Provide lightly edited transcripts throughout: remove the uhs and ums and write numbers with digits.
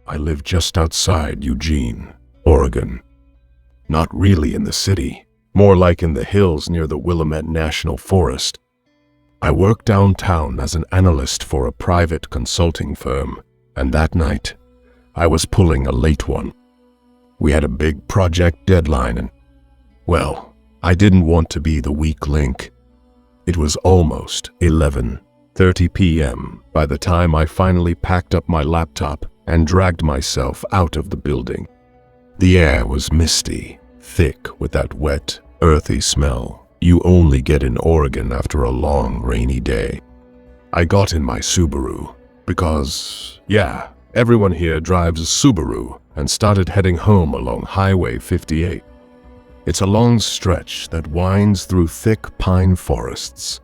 I live just outside Eugene, Oregon. Not really in the city, more like in the hills near the Willamette National Forest. I work downtown as an analyst for a private consulting firm, and that night, I was pulling a late one. We had a big project deadline and, well, I didn't want to be the weak link. It was almost 11:30 p.m. by the time I finally packed up my laptop and dragged myself out of the building. The air was misty, thick with that wet, earthy smell you only get in Oregon after a long, rainy day. I got in my Subaru because, yeah, everyone here drives a Subaru, and started heading home along Highway 58. It's a long stretch that winds through thick pine forests.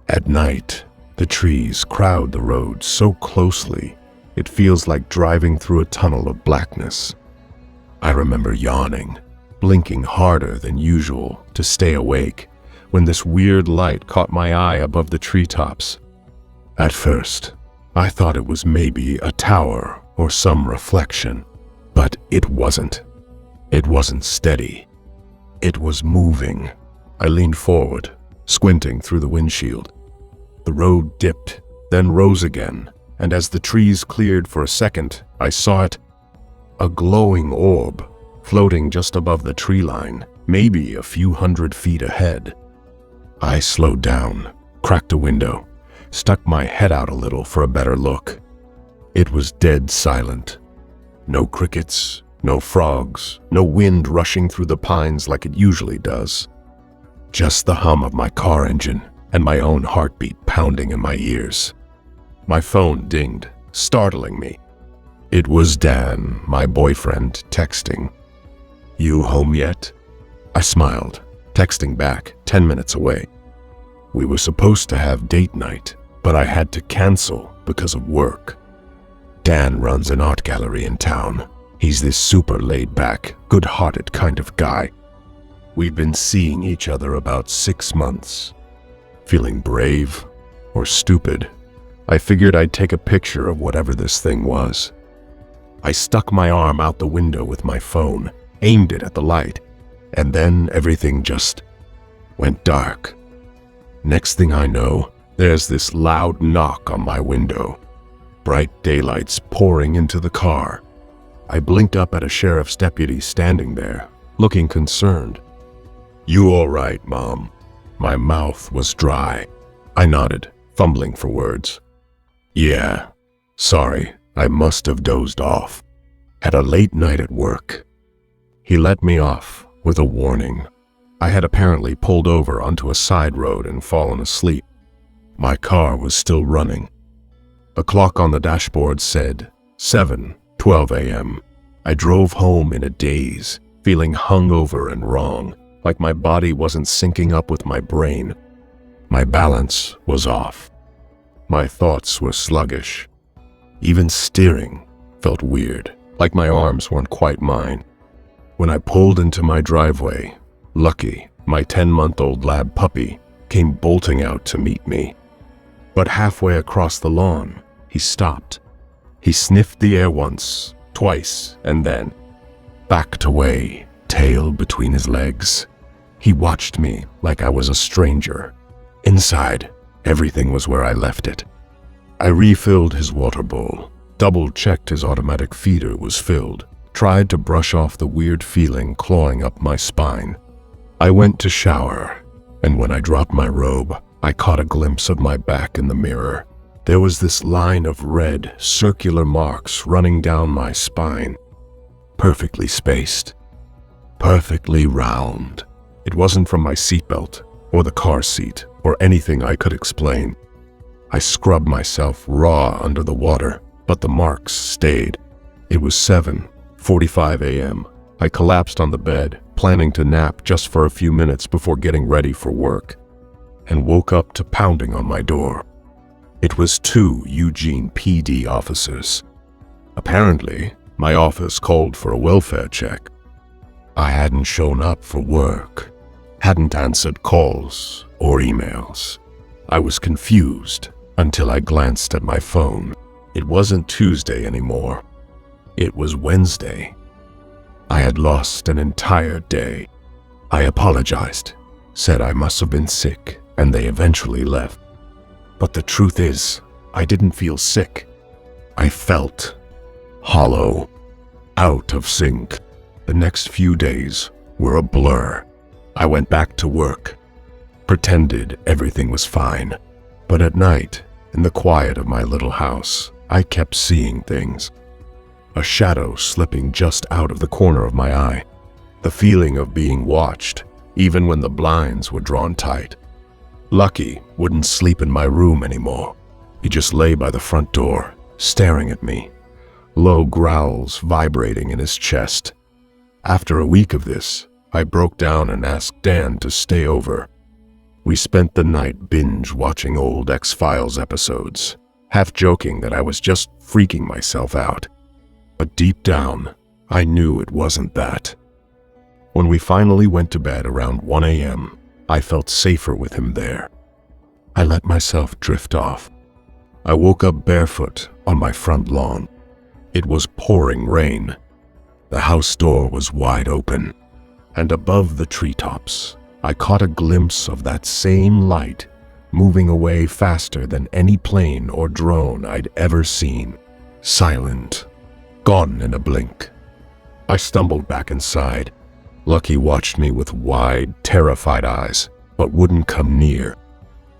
At night, the trees crowd the road so closely, it feels like driving through a tunnel of blackness. I remember yawning, blinking harder than usual to stay awake, when this weird light caught my eye above the treetops. At first, I thought it was maybe a tower or some reflection, but it wasn't. It wasn't steady. It was moving. I leaned forward, squinting through the windshield. The road dipped, then rose again, and as the trees cleared for a second, I saw it. A glowing orb, floating just above the tree line, maybe a few hundred feet ahead. I slowed down, cracked a window, stuck my head out a little for a better look. It was dead silent. No crickets, no frogs, no wind rushing through the pines like it usually does. Just the hum of my car engine and my own heartbeat pounding in my ears. My phone dinged, startling me. It was Dan, my boyfriend, texting. "You home yet?" I smiled, texting back 10 minutes away. We were supposed to have date night, but I had to cancel because of work. Dan runs an art gallery in town. He's this super laid-back, good-hearted kind of guy. We've been seeing each other about 6 months. Feeling brave or stupid, I figured I'd take a picture of whatever this thing was. I stuck my arm out the window with my phone, aimed it at the light, and then everything just went dark. Next thing I know, there's this loud knock on my window. Bright daylight's pouring into the car. I blinked up at a sheriff's deputy standing there, looking concerned. "You all right, Mom?" My mouth was dry. I nodded, fumbling for words. "Yeah, sorry, I must have dozed off. Had a late night at work." He let me off with a warning. I had apparently pulled over onto a side road and fallen asleep. My car was still running. The clock on the dashboard said 7:12 a.m. I drove home in a daze, feeling hungover and wrong, like my body wasn't syncing up with my brain. My balance was off. My thoughts were sluggish. Even steering felt weird, like my arms weren't quite mine. When I pulled into my driveway, Lucky, my 10-month-old lab puppy, came bolting out to meet me. But halfway across the lawn, he stopped. He sniffed the air once, twice, and then backed away, tail between his legs. He watched me like I was a stranger. Inside, everything was where I left it. I refilled his water bowl, double-checked his automatic feeder was filled, tried to brush off the weird feeling clawing up my spine. I went to shower, and when I dropped my robe, I caught a glimpse of my back in the mirror. There was this line of red, circular marks running down my spine. Perfectly spaced. Perfectly round. It wasn't from my seatbelt, or the car seat, or anything I could explain. I scrubbed myself raw under the water, but the marks stayed. It was 7:45 a.m. I collapsed on the bed, planning to nap just for a few minutes before getting ready for work, and woke up to pounding on my door. It was 2 Eugene PD officers. Apparently, my office called for a welfare check. I hadn't shown up for work, hadn't answered calls or emails. I was confused until I glanced at my phone. It wasn't Tuesday anymore. It was Wednesday. I had lost an entire day. I apologized, said I must have been sick, and they eventually left. But the truth is, I didn't feel sick. I felt hollow, out of sync. The next few days were a blur. I went back to work, pretended everything was fine. But at night, in the quiet of my little house, I kept seeing things. A shadow slipping just out of the corner of my eye. The feeling of being watched, even when the blinds were drawn tight. Lucky wouldn't sleep in my room anymore. He just lay by the front door, staring at me, low growls vibrating in his chest. After a week of this, I broke down and asked Dan to stay over. We spent the night binge-watching old X-Files episodes, half joking that I was just freaking myself out. But deep down, I knew it wasn't that. When we finally went to bed around 1 a.m., I felt safer with him there. I let myself drift off. I woke up barefoot on my front lawn. It was pouring rain. The house door was wide open, and above the treetops, I caught a glimpse of that same light moving away faster than any plane or drone I'd ever seen. Silent, gone in a blink. I stumbled back inside. Lucky watched me with wide, terrified eyes, but wouldn't come near.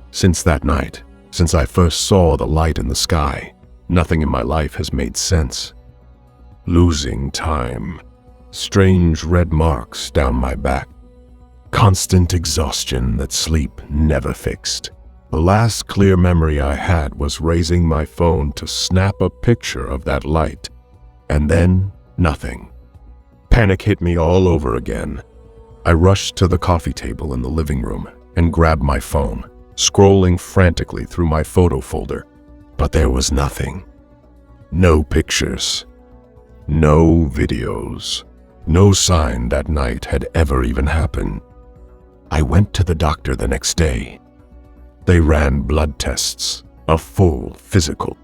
Since that night, since I first saw the light in the sky, nothing in my life has made sense. Losing time. Strange red marks down my back. Constant exhaustion that sleep never fixed. The last clear memory I had was raising my phone to snap a picture of that light. And then, nothing. Panic hit me all over again. I rushed to the coffee table in the living room and grabbed my phone, scrolling frantically through my photo folder. But there was nothing. No pictures. No videos. No sign that night had ever even happened. I went to the doctor the next day. They ran blood tests, a full physical.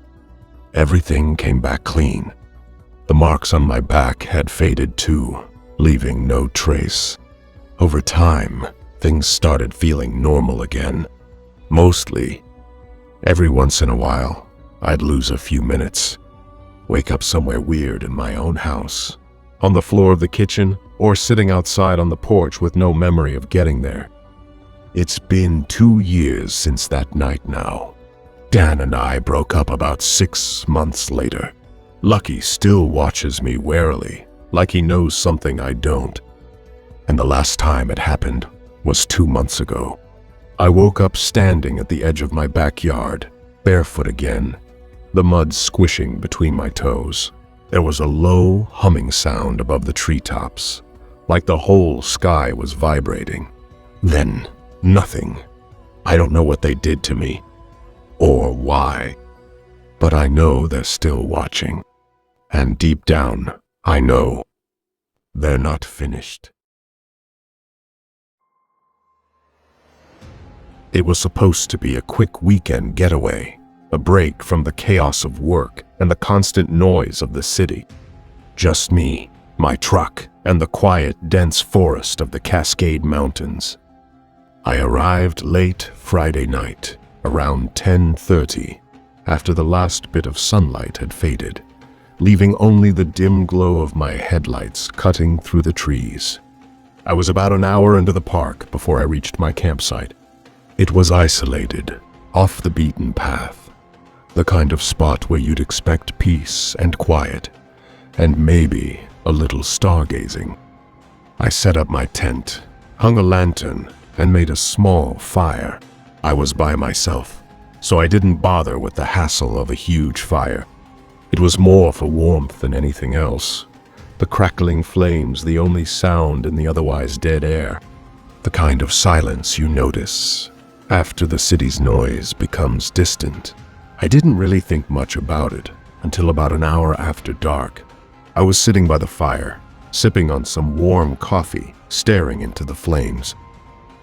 Everything came back clean. The marks on my back had faded too, leaving no trace. Over time, things started feeling normal again. Mostly. Every once in a while, I'd lose a few minutes. Wake up somewhere weird in my own house, on the floor of the kitchen, or sitting outside on the porch with no memory of getting there. It's been 2 years since that night now. Dan and I broke up about 6 months later. Lucky still watches me warily, like he knows something I don't. And the last time it happened was 2 months ago. I woke up standing at the edge of my backyard, barefoot again, the mud squishing between my toes. There was a low humming sound above the treetops, like the whole sky was vibrating. Then, nothing. I don't know what they did to me, or why, but I know they're still watching. And deep down, I know they're not finished. It was supposed to be a quick weekend getaway, a break from the chaos of work and the constant noise of the city. Just me, my truck, and the quiet, dense forest of the Cascade Mountains. I arrived late Friday night, around 10:30, after the last bit of sunlight had faded, leaving only the dim glow of my headlights cutting through the trees. I was about an hour into the park before I reached my campsite. It was isolated, off the beaten path, the kind of spot where you'd expect peace and quiet, and maybe a little stargazing. I set up my tent, hung a lantern, and made a small fire. I was by myself, so I didn't bother with the hassle of a huge fire. It was more for warmth than anything else. The crackling flames the only sound in the otherwise dead air. The kind of silence you notice after the city's noise becomes distant. I didn't really think much about it until about an hour after dark. I was sitting by the fire, sipping on some warm coffee, staring into the flames.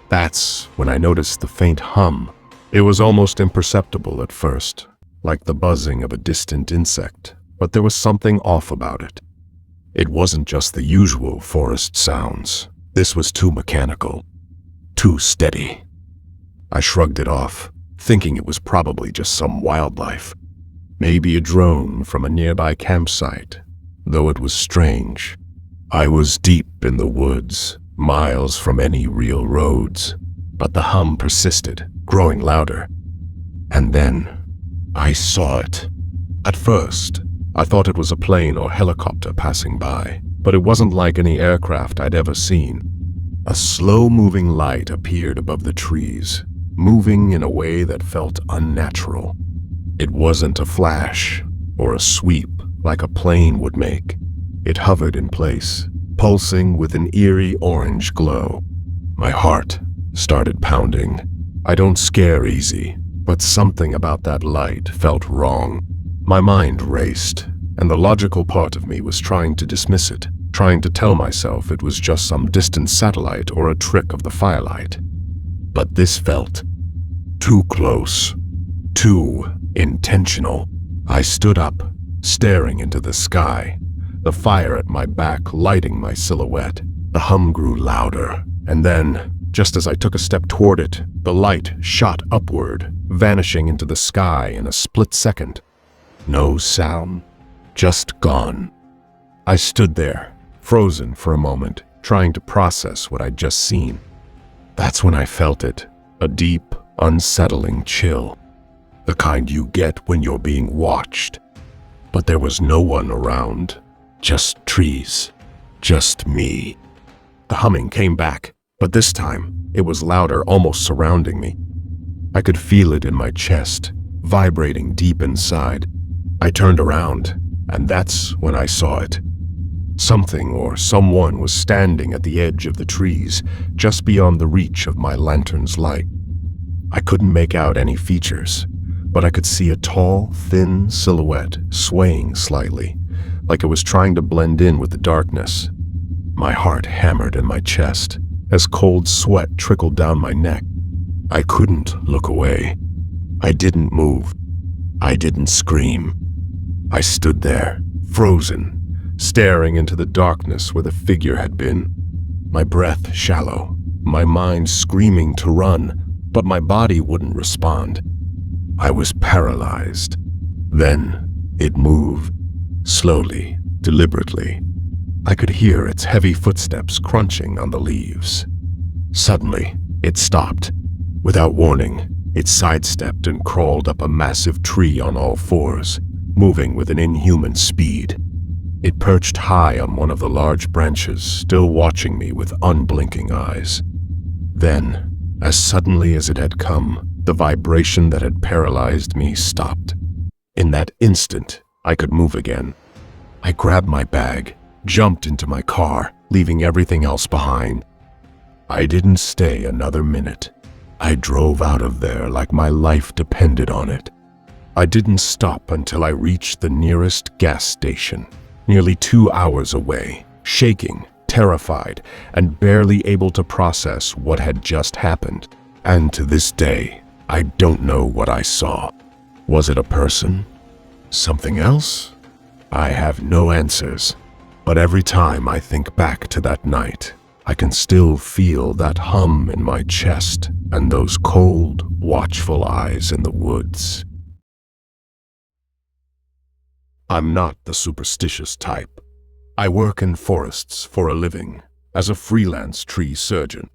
That's when I noticed the faint hum. It was almost imperceptible at first, like the buzzing of a distant insect, but there was something off about it. It wasn't just the usual forest sounds. This was too mechanical, too steady. I shrugged it off, thinking it was probably just some wildlife. Maybe a drone from a nearby campsite, though it was strange. I was deep in the woods, miles from any real roads, but the hum persisted, growing louder. And then, I saw it. At first, I thought it was a plane or helicopter passing by, but it wasn't like any aircraft I'd ever seen. A slow-moving light appeared above the trees, moving in a way that felt unnatural. It wasn't a flash or a sweep like a plane would make. It hovered in place, pulsing with an eerie orange glow. My heart started pounding. I don't scare easy, but something about that light felt wrong. My mind raced, and the logical part of me was trying to dismiss it, trying to tell myself it was just some distant satellite or a trick of the firelight. But this felt too close, too intentional. I stood up, staring into the sky, the fire at my back lighting my silhouette. The hum grew louder, and then, just as I took a step toward it, the light shot upward, vanishing into the sky in a split second. No sound, just gone. I stood there, frozen for a moment, trying to process what I'd just seen. That's when I felt it, a deep, unsettling chill, the kind you get when you're being watched. But there was no one around, just trees, just me. The humming came back, but this time it was louder, almost surrounding me. I could feel it in my chest, vibrating deep inside. I turned around, and that's when I saw it. Something or someone was standing at the edge of the trees, just beyond the reach of my lantern's light. I couldn't make out any features, but I could see a tall, thin silhouette swaying slightly, like it was trying to blend in with the darkness. My heart hammered in my chest as cold sweat trickled down my neck. I couldn't look away. I didn't move. I didn't scream. I stood there, frozen, staring into the darkness where the figure had been. My breath shallow, my mind screaming to run, but my body wouldn't respond. I was paralyzed. Then it moved, slowly, deliberately. I could hear its heavy footsteps crunching on the leaves. Suddenly, it stopped. Without warning, it sidestepped and crawled up a massive tree on all fours, moving with an inhuman speed. It perched high on one of the large branches, still watching me with unblinking eyes. Then, as suddenly as it had come, the vibration that had paralyzed me stopped. In that instant, I could move again. I grabbed my bag, jumped into my car, leaving everything else behind. I didn't stay another minute. I drove out of there like my life depended on it. I didn't stop until I reached the nearest gas station, nearly 2 hours away, shaking, terrified, and barely able to process what had just happened. And to this day, I don't know what I saw. Was it a person? Something else? I have no answers. But every time I think back to that night, I can still feel that hum in my chest and those cold, watchful eyes in the woods. I'm not the superstitious type. I work in forests for a living as a freelance tree surgeon.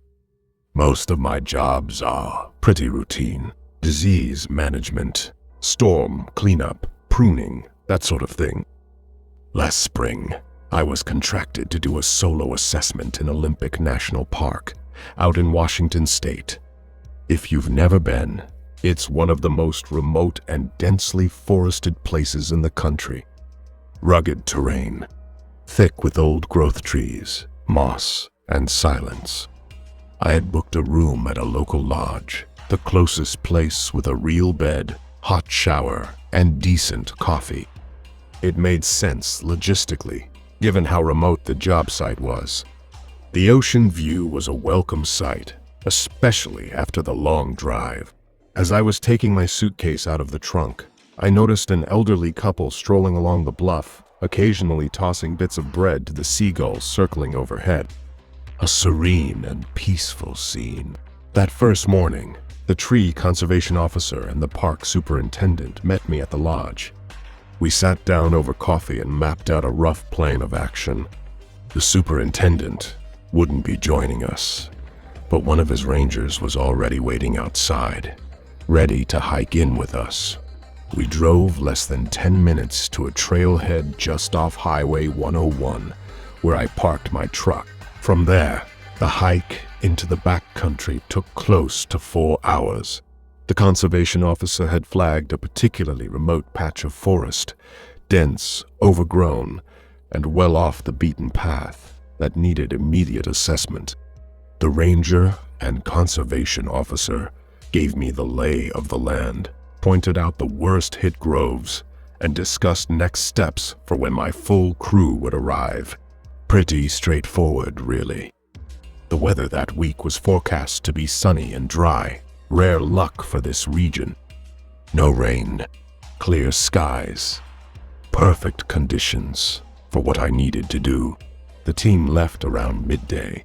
Most of my jobs are pretty routine. Disease management, storm cleanup, pruning, that sort of thing. Last spring, I was contracted to do a solo assessment in Olympic National Park, out in Washington State. If you've never been, it's one of the most remote and densely forested places in the country. Rugged terrain, thick with old-growth trees, moss, and silence. I had booked a room at a local lodge, the closest place with a real bed, hot shower, and decent coffee. It made sense logistically, given how remote the job site was. The ocean view was a welcome sight, especially after the long drive. As I was taking my suitcase out of the trunk, I noticed an elderly couple strolling along the bluff, occasionally tossing bits of bread to the seagulls circling overhead. A serene and peaceful scene. That first morning, the tree conservation officer and the park superintendent met me at the lodge. We sat down over coffee and mapped out a rough plan of action. The superintendent wouldn't be joining us, but one of his rangers was already waiting outside, ready to hike in with us. We drove less than 10 minutes to a trailhead just off Highway 101, where I parked my truck. From there, the hike into the backcountry took close to 4 hours. The conservation officer had flagged a particularly remote patch of forest, dense, overgrown, and well off the beaten path that needed immediate assessment. The ranger and conservation officer gave me the lay of the land, pointed out the worst-hit groves, and discussed next steps for when my full crew would arrive. Pretty straightforward, really. The weather that week was forecast to be sunny and dry, rare luck for this region. No rain, clear skies, perfect conditions for what I needed to do. The team left around midday.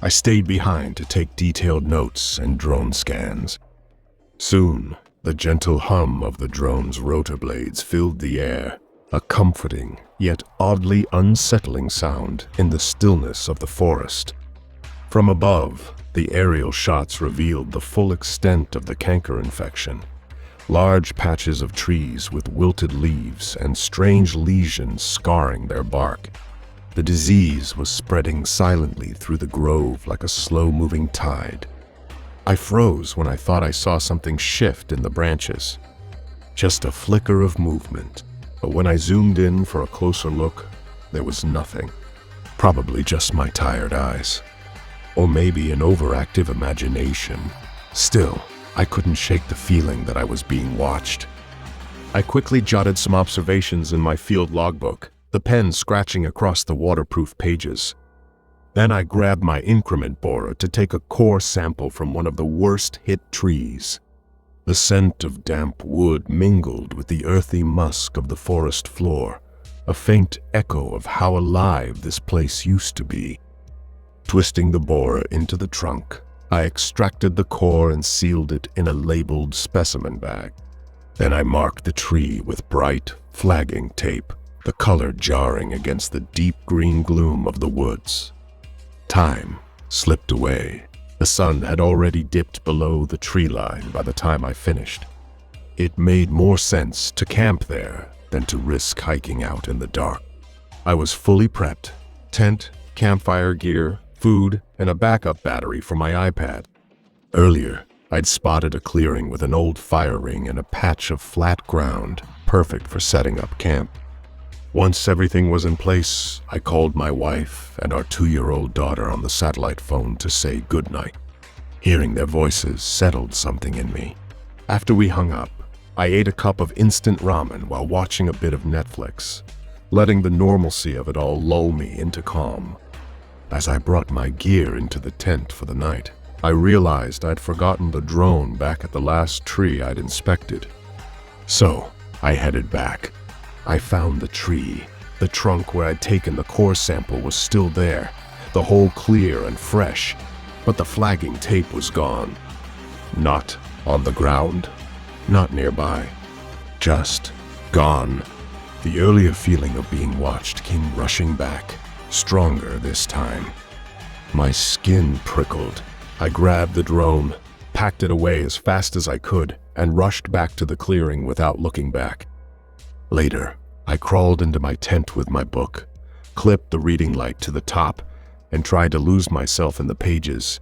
I stayed behind to take detailed notes and drone scans. Soon, the gentle hum of the drone's rotor blades filled the air, a comforting yet oddly unsettling sound in the stillness of the forest. From above, the aerial shots revealed the full extent of the canker infection. Large patches of trees with wilted leaves and strange lesions scarring their bark. The disease was spreading silently through the grove like a slow-moving tide. I froze when I thought I saw something shift in the branches. Just a flicker of movement, but when I zoomed in for a closer look, there was nothing. Probably just my tired eyes. Or maybe an overactive imagination. Still, I couldn't shake the feeling that I was being watched. I quickly jotted some observations in my field logbook, the pen scratching across the waterproof pages. Then I grabbed my increment borer to take a core sample from one of the worst-hit trees. The scent of damp wood mingled with the earthy musk of the forest floor, a faint echo of how alive this place used to be. Twisting the borer into the trunk, I extracted the core and sealed it in a labeled specimen bag. Then I marked the tree with bright, flagging tape, the color jarring against the deep green gloom of the woods. Time slipped away. The sun had already dipped below the tree line by the time I finished. It made more sense to camp there than to risk hiking out in the dark. I was fully prepped: tent, campfire gear, food, and a backup battery for my iPad. Earlier, I'd spotted a clearing with an old fire ring and a patch of flat ground, perfect for setting up camp. Once everything was in place, I called my wife and our 2-year-old daughter on the satellite phone to say goodnight. Hearing their voices settled something in me. After we hung up, I ate a cup of instant ramen while watching a bit of Netflix, letting the normalcy of it all lull me into calm. As I brought my gear into the tent for the night, I realized I'd forgotten the drone back at the last tree I'd inspected. So, I headed back. I found the tree. The trunk where I'd taken the core sample was still there, the hole clear and fresh, but the flagging tape was gone. Not on the ground, not nearby, just gone. The earlier feeling of being watched came rushing back, stronger this time. My skin prickled. I grabbed the drone, packed it away as fast as I could, and rushed back to the clearing without looking back. Later, I crawled into my tent with my book, clipped the reading light to the top, and tried to lose myself in the pages.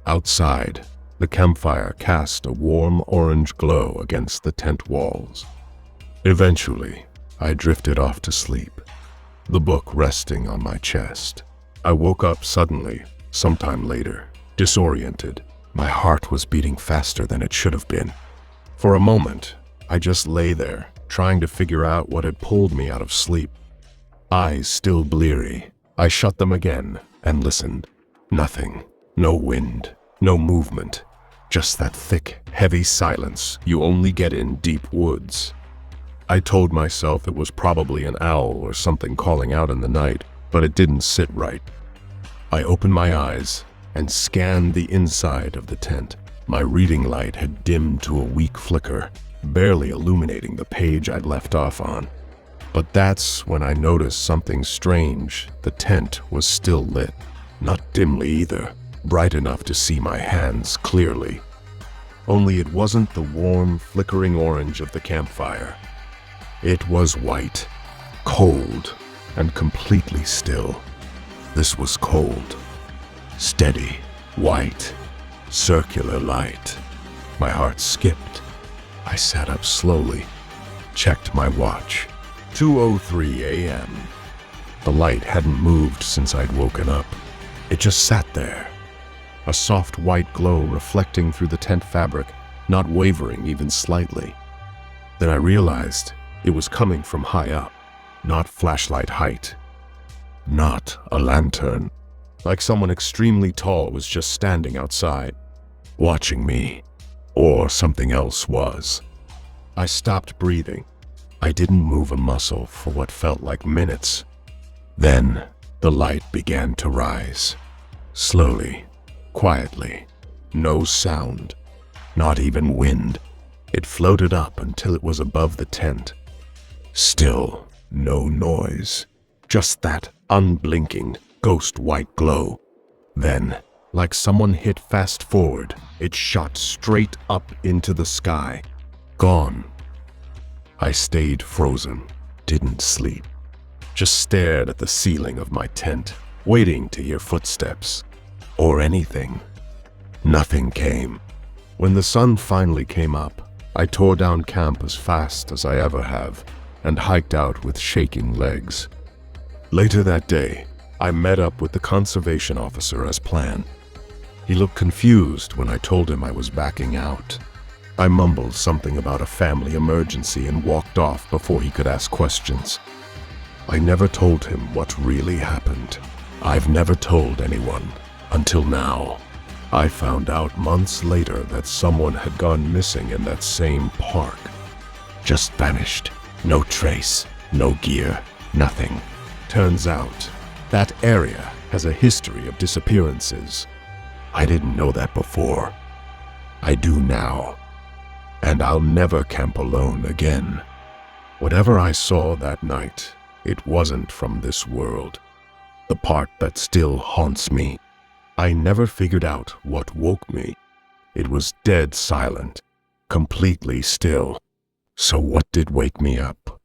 Outside, the campfire cast a warm orange glow against the tent walls. Eventually, I drifted off to sleep, the book resting on my chest. I woke up suddenly, sometime later, disoriented. My heart was beating faster than it should have been. For a moment, I just lay there, trying to figure out what had pulled me out of sleep. Eyes still bleary, I shut them again and listened. Nothing. No wind. No movement. Just that thick, heavy silence you only get in deep woods. I told myself it was probably an owl or something calling out in the night, but it didn't sit right. I opened my eyes and scanned the inside of the tent. My reading light had dimmed to a weak flicker, barely illuminating the page I'd left off on. But that's when I noticed something strange. The tent was still lit. Not dimly either, bright enough to see my hands clearly. Only it wasn't the warm, flickering orange of the campfire. It was white, cold, and completely still. This was cold, steady, white, circular light. My heart skipped. I sat up slowly, checked my watch. 2:03 a.m. The light hadn't moved since I'd woken up. It just sat there, a soft white glow reflecting through the tent fabric, not wavering even slightly. Then I realized it was coming from high up, not flashlight height, not a lantern. Like someone extremely tall was just standing outside, watching me, or something else was. I stopped breathing. I didn't move a muscle for what felt like minutes. Then the light began to rise. Slowly, quietly, no sound, not even wind. It floated up until it was above the tent. Still, no noise, just that unblinking, ghost white glow. Then, like someone hit fast forward, it shot straight up into the sky. Gone. I stayed frozen, didn't sleep. Just stared at the ceiling of my tent, waiting to hear footsteps, or anything. Nothing came. When the sun finally came up, I tore down camp as fast as I ever have, and hiked out with shaking legs. Later that day, I met up with the conservation officer as planned. He looked confused when I told him I was backing out. I mumbled something about a family emergency and walked off before he could ask questions. I never told him what really happened. I've never told anyone until now. I found out months later that someone had gone missing in that same park. Just vanished. No trace, no gear, nothing. Turns out, that area has a history of disappearances. I didn't know that before. I do now. And I'll never camp alone again. Whatever I saw that night, it wasn't from this world. The part that still haunts me. I never figured out what woke me. It was dead silent, completely still. So what did wake me up?